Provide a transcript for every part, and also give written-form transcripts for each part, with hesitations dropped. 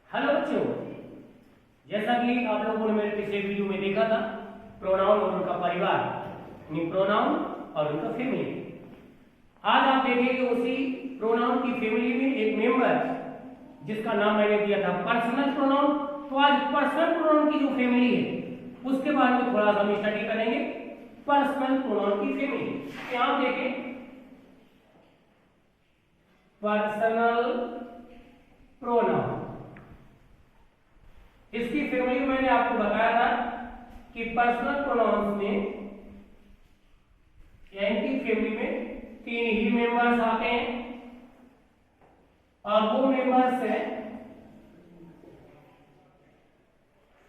Hello बच्चों, जैसा कि आप लोगों ने मेरे पिछले वीडियो में देखा था, प्रोनाउन और उनका परिवार, यानी प्रोनाउन और उनका फैमिली। आज आप देखेंगे उसी प्रोनाउन की फैमिली में एक मेंबर जिसका नाम मैंने दिया था पर्सनल प्रोनाउन। तो आज पर्सनल प्रोनाउन की जो फैमिली है उसके बारे में थोड़ा सा हम स्टडी करेंगे। पर्सनल प्रोनाउन की फैमिली यहाँ देखें, पर्सनल प्रोनाउन, इसकी फैमिली मैंने आपको बताया था कि पर्सनल प्रोनाउंस में इनकी फैमिली में तीन ही मेंबर्स आते हैं और वो मेंबर्स हैं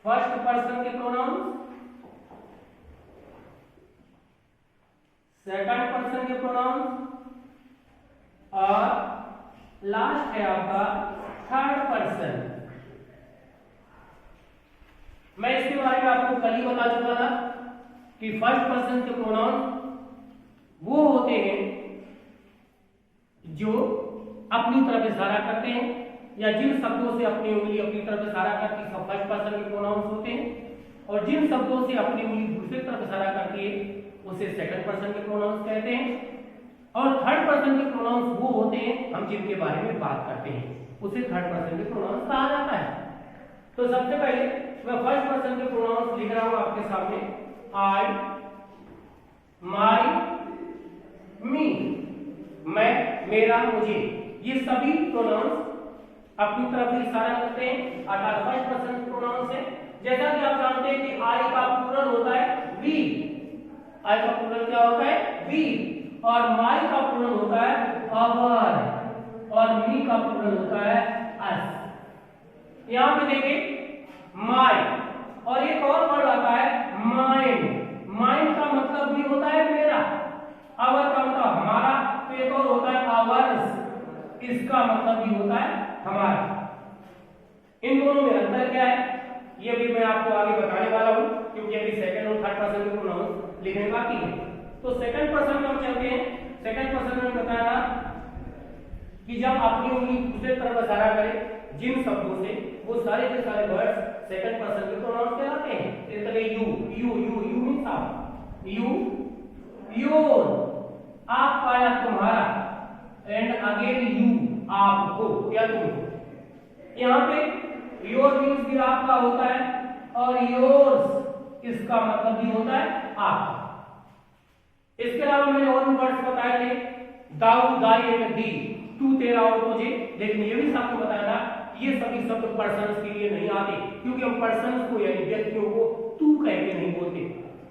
फर्स्ट पर्सन के प्रोनाउंस, सेकंड पर्सन के प्रोनाउंस और लास्ट है आपका थर्ड पर्सन। मैं इसके बारे में आपको कल ही बता चुका था कि फर्स्ट पर्सन के प्रोनाउन वो होते हैं जो अपनी तरफ इशारा करते हैं या जिन शब्दों से अपनी उंगली अपनी तरफ इशारा करती है सब फर्स्ट पर्सन के प्रोनाउंस होते हैं, और जिन शब्दों से अपनी उंगली दूसरी तरफ इशारा करती है उसे सेकंड पर्सन के प्रोनाउंस कहते हैं। और थर्ड पर्सन के प्रोनाउंस वो होते हैं हम जिनके बारे में बात करते हैं, उसे थर्ड पर्सन के प्रोनाउंस कहा जाता है। तो सबसे पहले मैं फर्स्ट पर्सन के प्रोनाउंस लिख रहा हूं आपके सामने, आई, माई, मी, मैं, मेरा, मुझे। ये सभी प्रोनाउंस अपनी तरफ ही इशारा करते हैं, अर्थात फर्स्ट पर्सन के प्रोनाउंस है। जैसा कि आप जानते हैं कि आई का प्लूरल होता है वी, आई का प्लूरल क्या होता है वी, और माई का प्लूरल होता है अवर, और मी का प्लूरल होता है अस। यहां पे देखिए माई, और एक और वर्ड आता है माइंड। माइंड का मतलब भी होता है मेरा, अवर का मतलब हमारा, तो एक और होता है आवर्स, इसका मतलब भी होता है हमारा। इन दोनों में अंतर क्या है ये भी मैं आपको आगे बताने वाला हूं, क्योंकि अभी सेकंड और थर्ड पर्सन के प्रोनाउंस लिखने बाकी है। तो सेकंड पर्सन में हम चलते हैं। सेकंड पर्सन में बताया था कि जब अपनी उंगली दूसरे तरफ इशारा करे जिन शब्दों से, वो सारे के सारे वर्ड्स सेकंड पर्सन के प्रोनाउंस कहलाते हैं। जैसे कि यू मींस आप, यू, योर, आपका या तुम्हारा, एंड अगेन यू, आप हो या तुम हो। यहाँ पे योर मींस भी आपका होता है और योर्स इसका मतलब भी होता है आपका। इसके अलावा मैंने और भी वर्ड्स बताए थे, दाऊ, दाई एंड दी, तू, तेरा और तुझे। लेकिन ये भी आपको बताया था ये सभी शब्द पर्सन्स के लिए नहीं आते, क्योंकि हम पर्सन्स को यानी व्यक्तियों को तू कह के नहीं बोलते।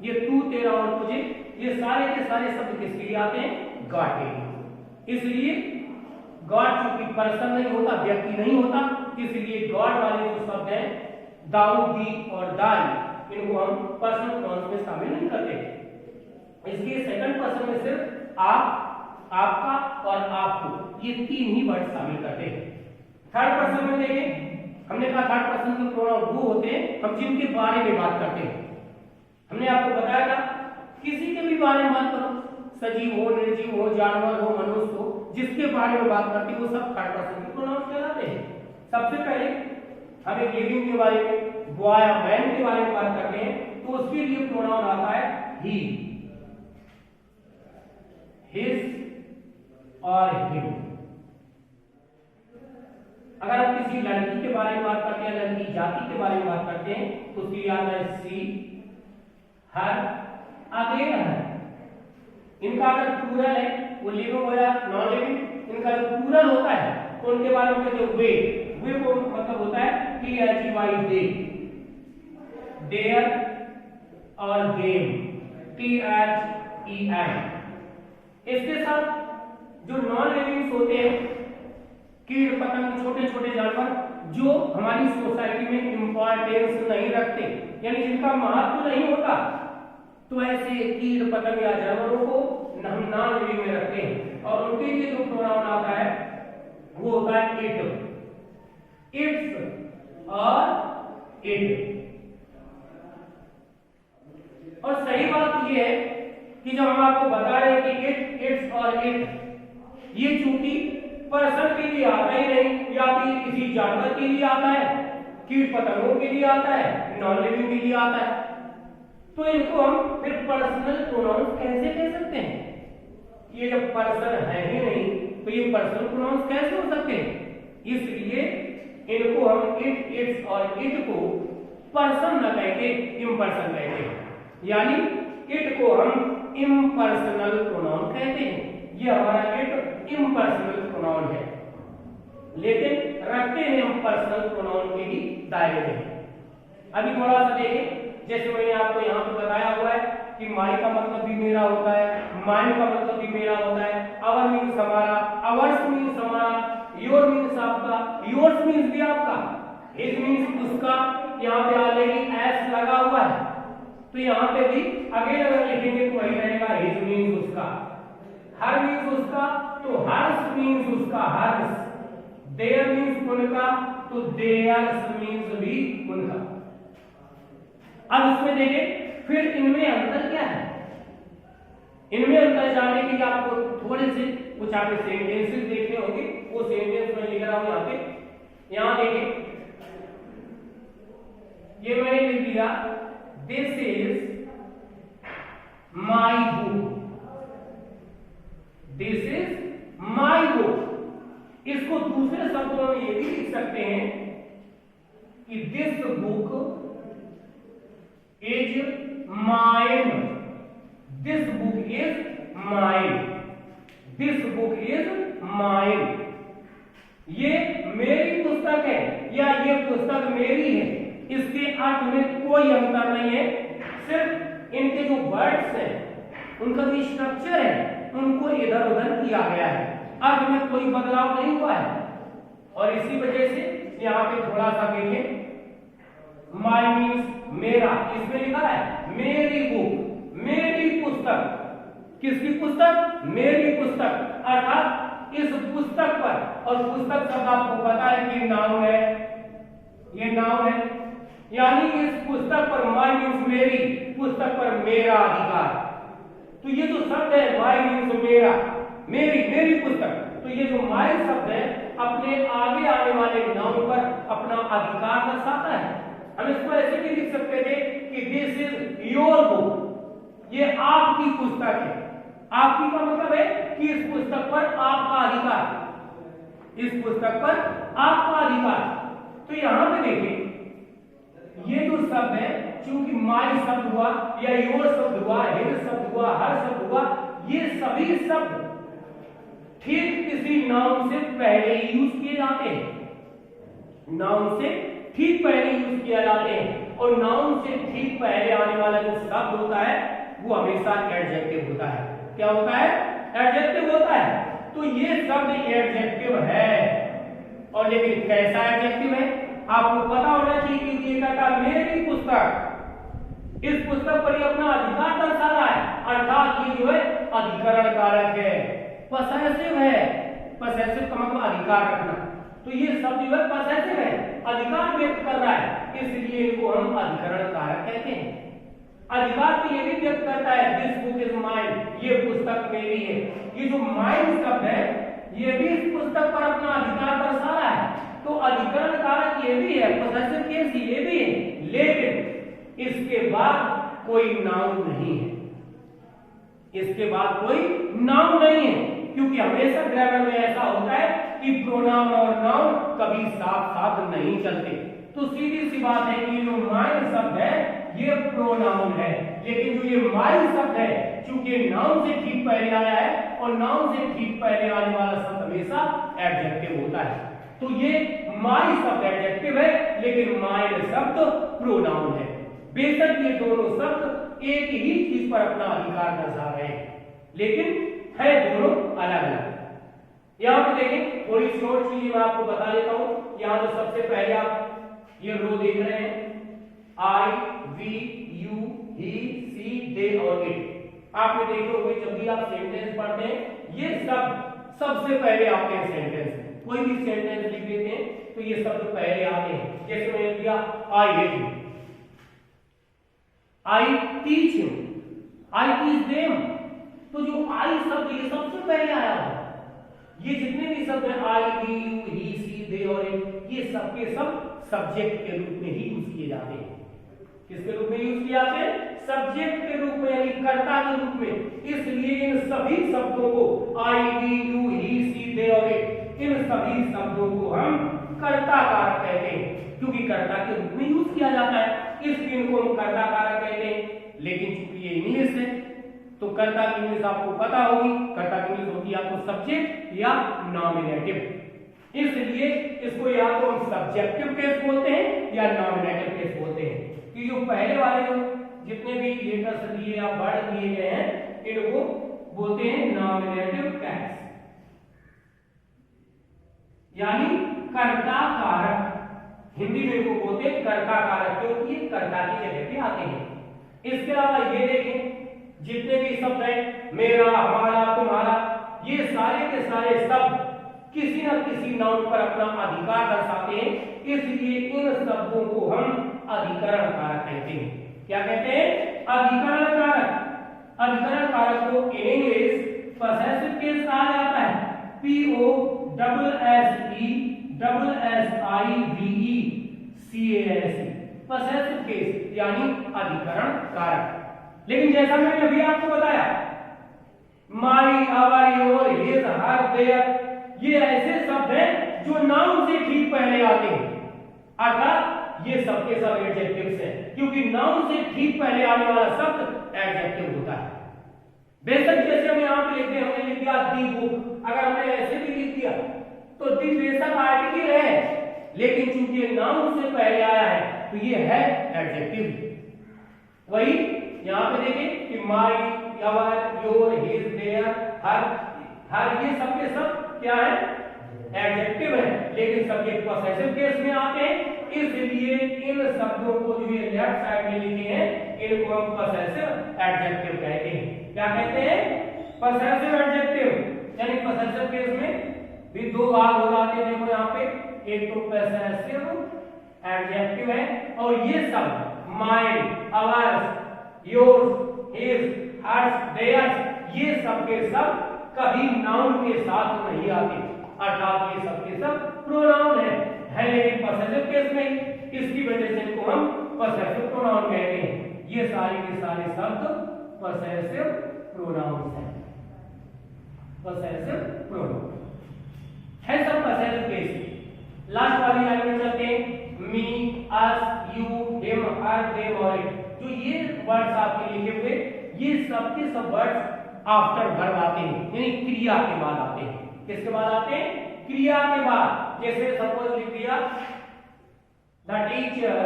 ये तू, तेरा और तुझे, ये सारे के सारे शब्द किसके लिए आते हैं गॉड के लिए। इसलिए गॉड चूंकि पर्सन नहीं होता, व्यक्ति नहीं होता, इसलिए गॉड वाले जो शब्द हैं दाऊ, दी और दाई, इनको हम पर्सनल प्रोनाउंस में शामिल नहीं करते। इसलिए सेकंड पर्सन में सिर्फ आप, आपका और आपको, ये तीन ही वर्ड शामिल करते हैं। थर्ड पर्सन में देखें, हमने कहा थर्ड पर्सन के प्रोनाउन वो होते हैं हम जिनके बारे में बात करते हैं। हमने आपको बताया था किसी के भी बारे में बात करो, सजीव हो, निर्जीव हो, जानवर हो, मनुष्य हो, जिसके बारे में बात करते हैं वो सब थर्ड पर्सन के प्रोनाउन कहलाते हैं। सबसे पहले हम एक लिविंग के बारे में, बॉय या मैन के बारे में बात करते हैं, तो उसके लिए प्रोनाउन आता है ही, हिज और हिम। अगर आप किसी लड़की के बारे में बात करते हैं, लड़की जाति के बारे में बात करते हैं, तो उसके लिए आता है सी, हर, अगेन हर। इनका अगर प्लूरल है वो लिविंग हो या नॉन लिविंग, इनका जो प्लूरल होता है तो उनके बारे में कहते हैं वे को मतलब होता है THEY, दे, देयर और गेम, THEM। इसके साथ जो नॉन लिविंग होते हैं, कीट पतंग, छोटे छोटे जानवर जो हमारी सोसाइटी में इंपॉर्टेंस नहीं रखते, यानी जिनका महत्व नहीं होता, तो ऐसे कीट पतंग या जानवरों को हम नॉन लिविंग में रखते हैं, और उनके लिए जो प्रोनाउन आता है वो होता है इट, इट्स और इट। और सही बात यह है कि जब हम आपको बता रहे हैं कि इट, इट्स और इट, ये चूंकि पर्सन के लिए आता ही नहीं, या फिर किसी जानवर के लिए आता है, कीट पतंगों के लिए आता है, नॉन लिविंग के लिए आता है। तो इनको हम फिर पर्सनल प्रोनाउंस कैसे कह सकते हैं? ये जब पर्सन है ही नहीं तो ये पर्सनल प्रोनाउंस कैसे हो सकते हैं? इसलिए इनको हम इट, इट्स और इट को पर्सन न कह के इम्पर्सन कहते हैं, यानी इट को हम इम्पर्सनल प्रोनाउन कहते हैं। ये हमारा इट इम्पर्सनल प्रोनाउन है, लेकिन रखते हैं हम पर्सनल प्रोनाउन के ही दायरे में। अभी थोड़ा सा देखें, जैसे मैंने आपको यहाँ पे बताया हुआ है कि माई का मतलब भी मेरा होता है, माइन का मतलब भी मेरा होता है, अवर मीन्स हमारा, अवर्स मीन्स हमारा, योर मीन्स आपका, योर्स मीन्स भी आपका, हिज मीन्स उसका। यहाँ पे ऑलरेडी एस लगा हुआ है, तो यहाँ पे भी अगेन अगर लिखेंगे तो वही रहेगा, हिज मीन्स उसका, हर मीन्स उसका, तो हर्स मीन्स उसका, हर्स, देयर मीन्स उनका, तो देयर्स मीन्स भी उनका। अब इसमें देखें फिर इनमें अंतर क्या है। इनमें अंतर जानने के लिए आपको थोड़े से कुछ आपके सेंटेंसेस देखने होंगे, वो सेंटेंस मैं लिख रहा हूं यहाँ पे। यहाँ देखें, ये मैंने लिख दिया, this is my book, this is my book. इसको दूसरे शब्दों में ये भी लिख सकते हैं कि this book is mine, this book is mine, this book is mine. ये मेरी पुस्तक है या ये पुस्तक मेरी है, इसके अर्थ में कोई अंतर नहीं है, सिर्फ इनके जो वर्ड्स हैं, उनका जो स्ट्रक्चर है, उनको इधर उधर किया गया है, अर्थ में कोई बदलाव नहीं हुआ है। और इसी वजह से यहाँ पे थोड़ा सा देखें, माई मीन्स मेरा, इसमें लिखा है मेरी बुक, मेरी पुस्तक। किसकी पुस्तक? मेरी पुस्तक, अर्थात इस पुस्तक पर, और पुस्तक शब्द आपको पता है कि नाउन है, ये नाउन है, यानी इस पुस्तक पर, माई मीन्स मेरी, पुस्तक पर मेरा अधिकार। तो ये जो शब्द है माई मीन्स मेरा, मेरी, मेरी पुस्तक, तो ये जो माई शब्द है अपने आगे आने वाले नाउन पर अपना अधिकार दर्शाता है। हम इसको ऐसे भी लिख सकते थे कि दिस इज योर बुक, ये आपकी पुस्तक है। आपकी का मतलब है कि इस पुस्तक पर आपका अधिकार, इस पुस्तक पर आपका अधिकार। तो यहां पे देखिए, ये जो शब्द है, चूंकि माई शब्द हुआ या योर शब्द हुआ, हिज शब्द हुआ, हर शब्द हुआ, ये सभी शब्द ठीक किसी नाउन से पहले यूज किए जाते हैं, नाउन से ठीक पहले यूज किया जाते हैं। और नाउन से ठीक पहले आने वाला जो शब्द होता है वो हमेशा एडजेक्टिव होता है। क्या होता है? एडजेक्टिव होता है। तो ये शब्द एडजेक्टिव है, और लेकिन कैसा एडजेक्टिव है आपको पता होना चाहिए, क्योंकि ये कहता है मेरी पुस्तक, इस पुस्तक पर ये अपना अधिकार दर्शा रहा है, अर्थात ये जो है अधिकरण कारक है, पसेसिव है। पसेसिव का मतलब अधिकार रखना, तो ये शब्द जो है पसेसिव है, अधिकार व्यक्त कर रहा है, इसलिए इनको हम अधिकरण कारक कहते हैं। अधिकार तो ये भी व्यक्त करता है, दिस बुक इज माइन, ये पुस्तक मेरी है। ये जो माइन शब्द है ये भी इस पुस्तक पर अपना अधिकार दर्शा रहा है, तो अधिकरण कारक ये भी है, पसेसिव केस ये भी है, लेकिन इसके बाद कोई नाउन नहीं है, इसके बाद कोई नाउन नहीं है, क्योंकि हमेशा ग्रामर में ऐसा होता है कि प्रोनाउन और नाउन कभी साथ साथ नहीं चलते। तो सीधी सी बात है कि जो माइन शब्द है ये प्रोनाउन है, लेकिन जो ये माइन शब्द है चूंकि नाउन से ठीक पहले आया है, और नाउन से ठीक पहले आने वाला शब्द हमेशा एडजेक्टिव होता है। तो ये माई शब्द एडजेक्टिव है, लेकिन माइन शब्द प्रोनाउन है। बेशक ये दोनों शब्द एक ही चीज पर अपना अधिकार दर्शा रहे हैं, लेकिन है दोनों अलग अलग। यहाँ पे देखें, थोड़ी सी और चीज मैं आपको बता देता हूँ। यहाँ तो सबसे पहले आप ये रो देख रहे हैं, आई, वी, यू, ही, सी, दे और इट। आपने देखे होंगे जब भी आप सेंटेंस पढ़ते हैं ये सब सबसे पहले आते हैं सेंटेंस में। कोई भी सेंटेंस लिख देते हैं तो ये शब्द पहले आते हैं। जैसे मैंने दिया I hate you, I teach him, I teach them, तो जो आई शब्द ये सबसे पहले आया होगा। ये जितने भी शब्द हैं आई, वी, यू, ही, सी, दे और इट, ये सबके सब सब्जेक्ट के रूप में ही यूज किए जाते हैं। किसके रूप में यूज किए जाते हैं? सब्जेक्ट के रूप में, यानी कर्ता के रूप में। इसलिए इन सभी शब्दों को आई, वी, यू, ही, सी, दे और इट, इन सभी शब्दों को हम कर्ता कारक कहते हैं, क्योंकि कर्ता के रूप में यूज किया जाता है, इसलिए इनको हम कर्ता कारक कहते हैं। लेकिन चूंकि ये इंग्लिश है तो कर्ता की इंग्लिश आपको पता होगी, कर्ता की इंग्लिश होती है या तो सब्जेक्ट या नॉमिनेटिव, इसलिए इसको या तो हम सब्जेक्टिव केस बोलते हैं या नॉमिनेटिव केस बोलते हैं। कि जो पहले वाले जो जितने भी लेटर्स दिए या वर्ड दिए गए हैं इनको बोलते हैं नॉमिनेटिव केस, यानी कर्ता कारक। हिंदी में इनको बोलते हैं कर्ता कारक, क्योंकि ये कर्ता की जगह पे आते हैं। इसके अलावा ये देखें, जितने भी शब्द हैं, मेरा, हमारा, तुम्हारा, ये सारे के सारे शब्द किसी न किसी नाउन पर अपना अधिकार दर्शाते हैं, इसलिए इन शब्दों को हम अधिकरण कारक कहते हैं। क्या कहते हैं? अधिकरण कारक। अधिकरण कारक को इन इंग्लिश पॉसेसिव केस कहा जाता है, POSSESSIVE पॉसेसिव केस, यानी अधिकरण कारक। लेकिन जैसा मैंने अभी आपको बताया, my, our, your, his, her, their, ये ऐसे शब्द हैं जो नाउन से ठीक पहले आते हैं, अर्थात ये सबके सब एडजेक्टिव्स हैं, क्योंकि नाउन से ठीक पहले आने वाला शब्द एडजेक्टिव होता है। बेशक जैसे हम यहाँ पे लिखते हैं, हमने लिख दिया दी बुक, अगर हमने ऐसे भी लिख दिया तो दी बेशक आर्टिकल है, लेकिन चूंकि नाउन से पहले आया है तो ये है एडजेक्टिव। वही यहाँ पे देखें कि माई, आवर, योर, हिज, देयर, हर ये सबके सब क्या है? एडजेक्टिव है, लेकिन सब्जेक्ट पॉसेसिव केस में आते हैं, इसलिए इन शब्दों को जो ये लेफ्ट साइड में लिखे हैं इनको हम पॉसेसिव एडजेक्टिव कहते हैं। क्या कहते हैं? पॉसेसिव एडजेक्टिव, यानी पॉसेसिव केस में भी दो भाग हो जाते हैं। देखो यहाँ पे, एक तो पॉसेसिव एडजेक्टिव है और ये सब mine, ours, yours, his, hers, theirs, ये सब के सब कभी नाउन के साथ नहीं आते, अर्थात ये सब के सब प्रोनाउन है लेकिन पॉसेसिव केस में, इसकी वजह से इनको हम पॉसेसिव प्रोनाउन कहते हैं। ये सारे के सारे शब्द पॉसेसिव प्रोनाउन हैं, पॉसेसिव प्रोनाउन है सब पॉसेसिव केस। लास्ट वाली लाइन में चलते हैं, मी, अस, यू, हिम, हर, देम और इट। जो ये वर्ड्स आपके लिखे हुए, ये सब के सब वर्ड्स आफ्टर वर्ब आते हैं, यानी क्रिया के बाद आते हैं। किसके बाद आते हैं? क्रिया के बाद। जैसे सपोज लिख दिया द टीचर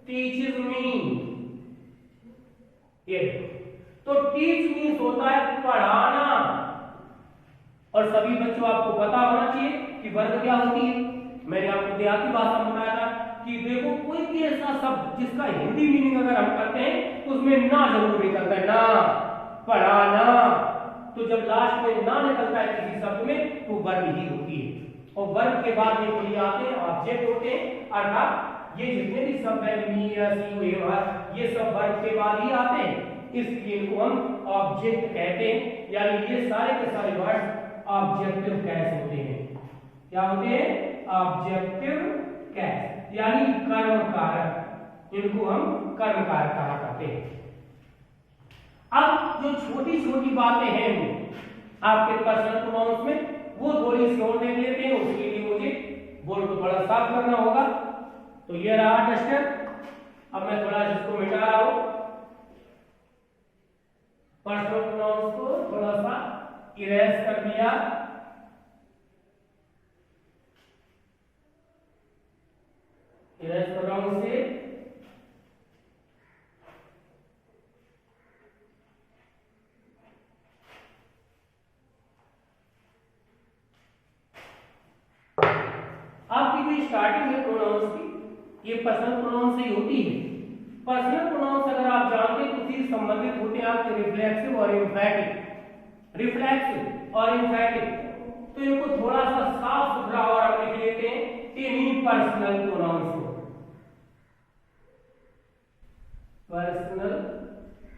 टीचेस मी, ये तो टीच मीन्स होता है पढ़ाना, और सभी बच्चों आपको पता होना चाहिए कि वर्ब क्या होती है। मैंने आपको देहाती भाषा में बताया था कि देखो कोई भी ऐसा शब्द जिसका हिंदी मीनिंग अगर हम करते हैं तो उसमें ना जरूर निकलता है, ना, पढ़ाना, तो जब लास्ट में ना निकलता है किसी शब्द में तो वर्ब ही होती है, और वर्ब के बाद ये क्रिया आते हैं, ऑब्जेक्ट होते हैं, अर्थात ये जितने भी शब्द हैं, मी, अस, यू, हिम, हर, ये सब वर्ब के बाद ही आते हैं, इसलिए इनको हम ऑब्जेक्ट कहते हैं, यानी ये सारे के सारे वर्ड ऑब्जेक्टिव केस होते हैं। क्या होते हैं? ऑब्जेक्टिव केस, यानी कर्म कारक, इनको हम कर्म कारक कहा करते हैं। अब जो छोटी छोटी बातें हैं आपके पर्सनल प्रोनाउंस में, वो थोड़ी सी और देख लेते हैं। उसके लिए मुझे बोर्ड को थोड़ा साफ करना होगा। तो ये रहा डस्टर, अब मैं थोड़ा इसको मिटा रहा हूं, पर्सनल प्रोनाउंस को थोड़ा सा इरेज कर दिया। इरेज कर रहा हूं इसे। आपकी जो स्टार्टिंग है प्रोनाउंस की, ये पर्सनल प्रोनाउंस से ही होती है। पर्सनल प्रोनाउंस अगर आप जानते हैं तो फिर संबंधित होते हैं आपके रिफ्लेक्सिव और एम्फैटिक। रिफ्लेक्सिव और एम्फैटिक, तो इनको थोड़ा सा साफ सुथरा और हम लिख लेते हैं इन्हीं पर्सनल प्रोनाउंस को। पर्सनल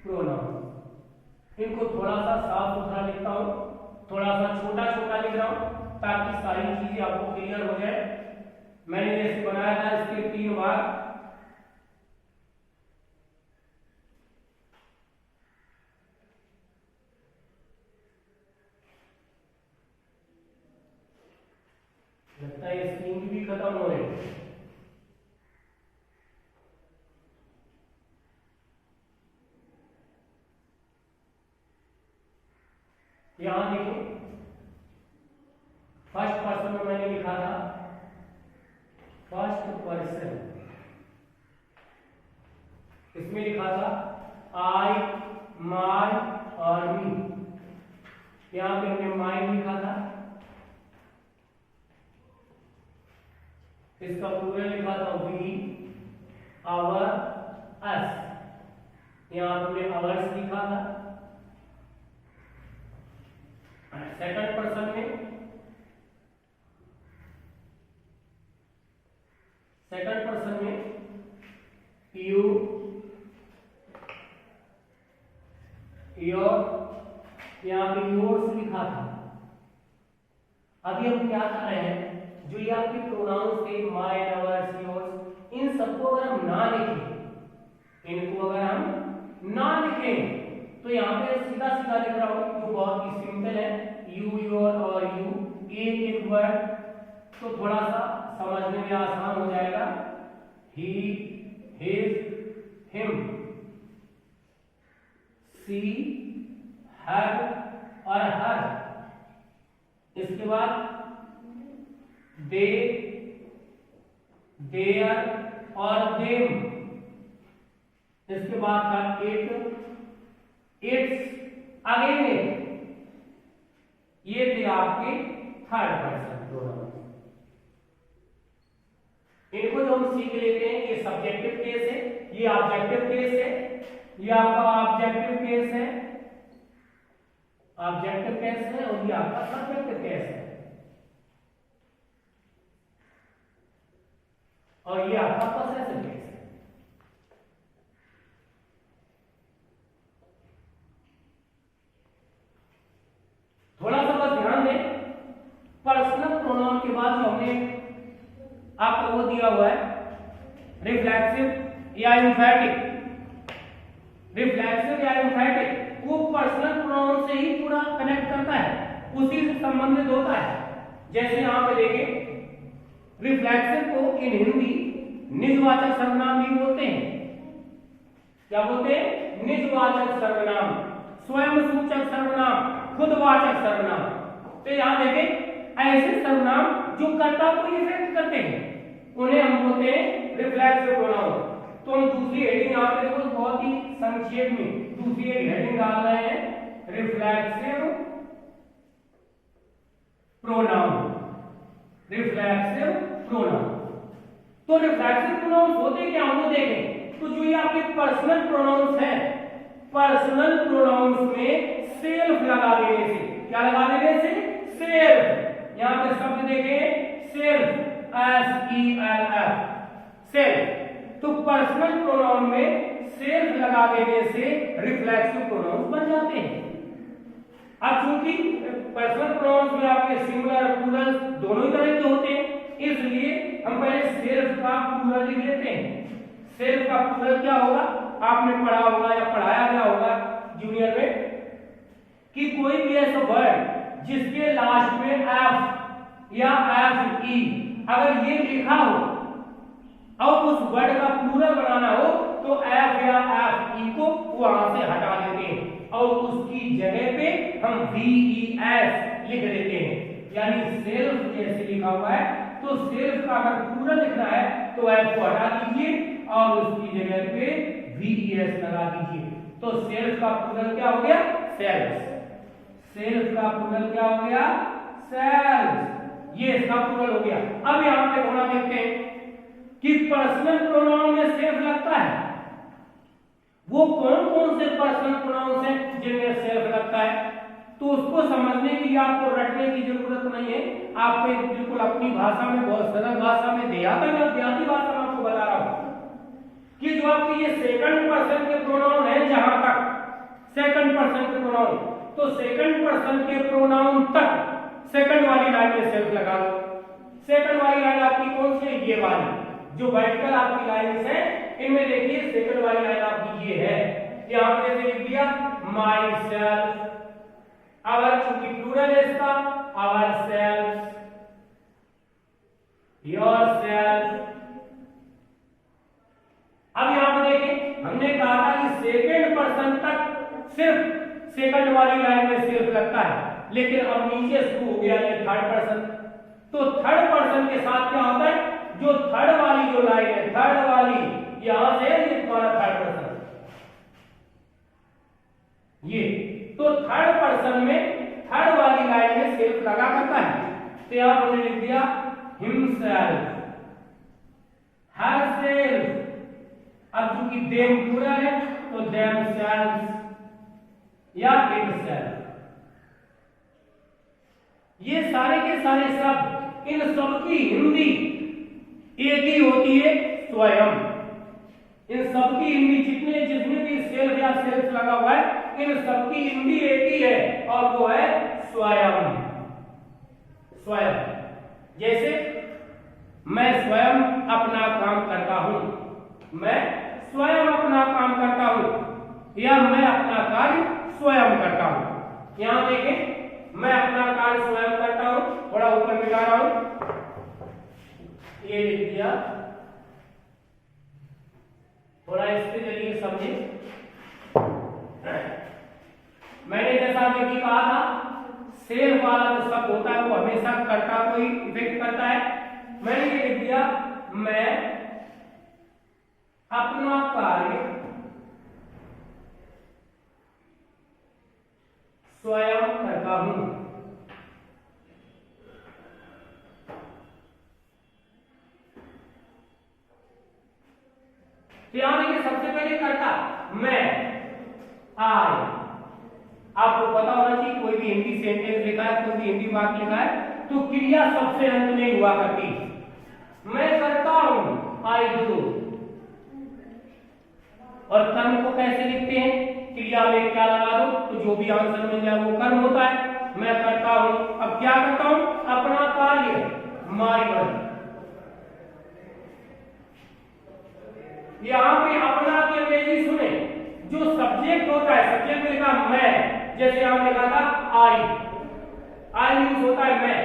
प्रोनाउंस, इनको थोड़ा सा साफ सुथरा लिख ताकि सारी चीजें आपको क्लियर हो जाए। मैंने जैसे बनाया था इसके 3 भाग। लगता है स्क्रीन भी खत्म हो रही है। यहां देखो फर्स्ट पर्सन में मैंने लिखा था फर्स्ट पर्सन, इसमें लिखा था आई, माय और मी। यहां पे हमने माय लिखा था, इसका प्लूरल लिखा था वी, आवर, अस। यहां हमने आवर्स लिखा था। सेकंड पर्सन में यू, योर, यहां पे योर्स लिखा था। अभी हम क्या कर रहे हैं, जो ये आपके प्रोनाउंस थे माय, आवर्स, योर्स, इन सबको अगर हम ना लिखें, इनको अगर हम ना लिखें तो यहाँ पे सीधा सीधा लिख रहा हूं जो बहुत ही सिंपल है, यू, योर और यू, एक वर्ड, तो थोड़ा सा समझने में आसान हो जाएगा। ही, हिज, हिम, सी, हर और हर। इसके बाद दे, देयर और देम। इसके बाद था इट, इट्स, अगेन इट। ये थे आपके थर्ड पर्सन प्रोनाउन। इनको जो हम सीख लेते हैं, ये सब्जेक्टिव केस है, ये ऑब्जेक्टिव केस है, ये आपका ऑब्जेक्टिव केस है, ऑब्जेक्टिव केस है, और ये आपका सब्जेक्टिव केस है, और ये आपका पोसेसिव केस है। थोड़ा सा बस ध्यान दें, पर्सनल प्रोनाउन के बाद जो हमने आपको वो दिया हुआ है रिफ्लेक्सिव या एम्फैटिक, रिफ्लेक्सिव या एम्फैटिक, वो पर्सनल प्रोनाउन से ही पूरा कनेक्ट करता है, उसी से संबंधित होता है। जैसे यहां पे देखें, रिफ्लेक्सिव को इन हिंदी निजवाचक सर्वनाम भी बोलते हैं। क्या बोलते हैं? निजवाचक सर्वनाम, स्वयं सूचक सर्वनाम, खुदवाचक सर्वनाम। तो यहां देखें, ऐसे सर्वनाम जो कर्ता को इफेक्ट करते हैं उन्हें हम बोलते हैं रिफ्लेक्सिव प्रोनाउन। तो हम दूसरी हेडिंग यहां पे देखो, बहुत ही संक्षेप में दूसरी एक हेडिंग डाल रहे हैं, रिफ्लेक्सिव प्रोनाउन, रिफ्लेक्सिव प्रोनाउन। तो रिफ्लेक्सिव प्रोनाउंस होते क्या, हम वो देखें। तो जो ये आपके पर्सनल प्रोनाउंस हैं, पर्सनल प्रोनाउंस में सेल्फ लगा देने से, क्या लगा देने से? सेल्फ। यहां पे शब्द देखें, सेल्फ, SELF, सेल्फ। तो पर्सनल प्रोनाउन में सेल्फ लगा देने से रिफ्लेक्सिव प्रोनाउंस बन जाते हैं। अब चूंकि पर्सनल प्रोनाउंस में आपके सिंगुलर, प्लूरल दोनों ही तरह के होते हैं, इसलिए हम पहले सेल्फ का प्लूरल लिख लेते हैं। सेल्फ का प्लूरल क्या होगा? आपने पढ़ा होगा या पढ़ाया गया होगा जूनियर में कि कोई भी ऐसा वर्ड जिसके लास्ट में एफ या FE अगर ये लिखा हो और उस वर्ड का प्लूरल बनाना हो तो एफ या FE को वहां से हटा देते हैं और उसकी जगह पे हम VES लिख देते हैं। यानी सेल्फ जैसे लिखा हुआ है, तो सेल्फ का अगर प्लूरल लिखना है तो एफ को हटा दीजिए और उसकी जगह पे VES लगा दीजिए। तो सेल्फ का प्लूरल क्या हो गया? सेल्फ। सेल्फ का प्लूरल क्या हो गया? सेल्फ। ये इसका प्लूरल हो गया। अब यहां पे थोड़ा देखते हैं कि पर्सनल प्रोनाउन में सेल्फ लगता है, वो कौन कौन से पर्सनल प्रोनाउंस हैं जिनमें सेल्फ लगता है। तो उसको समझने के लिए आपको रटने की जरूरत नहीं है, आपको बिल्कुल अपनी भाषा में, बहुत सरल भाषा में, देहाती भाषा में आपको बता रहा हूं कि जो आपके ये सेकंड पर्सन के प्रोनाउन है, जहां तक सेकंड पर्सन के प्रोनाउन, तो सेकंड पर्सन के प्रोनाउन तक सेकंड वाली लाइन में सेल्फ लगा दो। सेकंड वाली लाइन आपकी कौन सी है? ये वाली जो वर्टिकल आपकी लाइन है, इनमें देखिए सेकंड वाली लाइन आपकी ये है। यहां पे जैसे लिख दिया माई सेल्फ, अवर चूंकि प्लूरल है इसका, आवर सेल्फ, योर सेल्फ। अब यहां पर देखिए हमने कहा था कि सेकंड पर्सन तक सिर्फ सेकंड वाली लाइन में सेल्फ लगता है, लेकिन अब नीचे शुरू हो गया ये थर्ड पर्सन। तो थर्ड पर्सन के साथ क्या होता है? जो थर्ड वाली जो लाइन है, थर्ड वाली यहां से ये तुम्हारा थर्ड पर्सन, ये तो थर्ड पर्सन में थर्ड वाली लाइन में सेल्फ लगा करता है। तो यहां पर लिख दिया हिमसेल्फ, हरसेल्फ। अब चूंकि देम प्लूरल है तो देम सेल्फ या इटसेल्फ। ये सारे के सारे शब्द, इन सबकी हिंदी एक ही होती है, स्वयं। इन सबकी हिंदी जितने भी सेल्फ या सेल्फ लगा हुआ है, इन सबकी हिंदी एक ही है और वो है स्वयं। स्वयं, जैसे मैं स्वयं अपना काम करता हूं, मैं स्वयं अपना काम करता हूं, या मैं अपना कार्य स्वयं करता हूं। यहां देखें, मैं अपना कार्य स्वयं करता हूं, थोड़ा ऊपर मिला रहा हूं, ये लिख दिया, थोड़ा इसके जरिए समझे। मैंने जैसा देखिए कहा था, सेल्फ वाला जो शब्द होता है वो हमेशा कर्ता को ही इफेक्ट करता है। मैंने ये लिख दिया, मैं अपना कार्य स्वयं करता हूं। तो यहां देखिए सबसे पहले कर्ता मैं, आई। आपको पता होना चाहिए कोई भी हिंदी सेंटेंस लिखा है, कोई भी हिंदी वाक्य लिखा है, तो क्रिया सबसे अंत में हुआ करती। मैं करता हूं, आई डू। और कर्म को कैसे लिखते हैं? क्रिया में क्या लगा दो तो जो भी आंसर मिल जाए वो कर्म होता है। मैं करता हूं, अब क्या करता हूं? अपना कार्य, माई वर्क। यहां पे अपना की अंग्रेजी सुने, जो सब्जेक्ट होता है, सब्जेक्ट लिखा मैं, जैसे यहां लिखा था आई, आई मीन्स होता है मैं,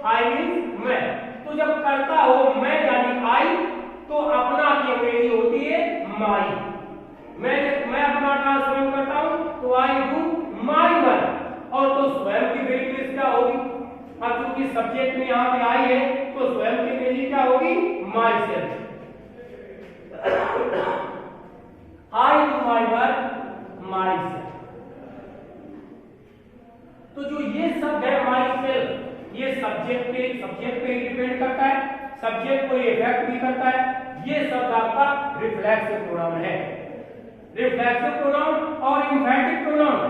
आई मीन्स मैं। तो जब करता हो मैं यानी आई, तो अपना की अंग्रेजी होती है माई। मैं अपना काम स्वयं करता हूं तो आई डू माई वर्क, और तो स्वयं की वेरिएबल क्या होगी? अब क्योंकि सब्जेक्ट में यहां पे आई है तो स्वयं की अंग्रेजी क्या होगी? My self. I do my work my self. तो जो ये शब्द है माई सेल्फ, ये सब्जेक्ट पे डिपेंड करता है, सब्जेक्ट को इफेक्ट भी करता है। ये शब्द आपका रिफ्लेक्सिव प्रोनाउन है। रिफ्लेक्सिव प्रोनाउन और एम्फैटिक प्रोनाउन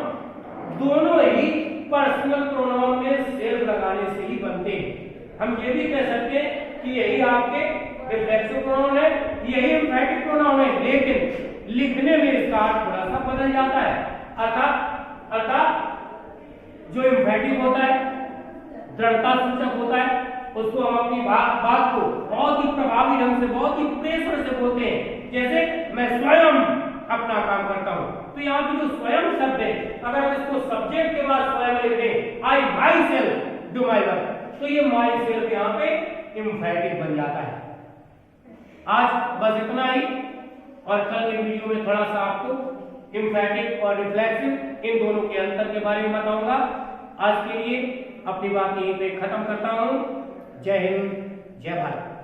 दोनों ही पर्सनल प्रोनाउन में सेल्फ लगाने से ही बनते हैं। हम ये भी कह सकते हैं कि यही आपके रिफ्लेक्सिव प्रोनाउन है, यही एम्फैटिक प्रोनाउन है, लेकिन लिखने में इसका अर्थ थोड़ा सा बदल जाता है। अर्थात जो एम्फैटिक होता है, दृढ़ता सूचक होता है, उसको हम अपनी बात को बहुत ही प्रभावी ढंग से, बहुत ही प्रेशर से बोलते हैं। जैसे मैं स्वयं अपना काम करता हूं, तो यहाँ पे जो स्वयं शब्द है, अगर हम इसको सब्जेक्ट के बाद स्वयं लिख दें, I myself do my work, तो ये माई सेल्फ यहाँ पे एम्फैटिक बन जाता है। आज बस इतना ही, और कल के वीडियो में थोड़ा सा आपको एम्फैटिक और रिफ्लेक्सिव इन दोनों के अंतर के बारे में बताऊंगा। आज के लिए अपनी बात यहीं पे खत्म करता हूं। जय हिंद, जय भारत।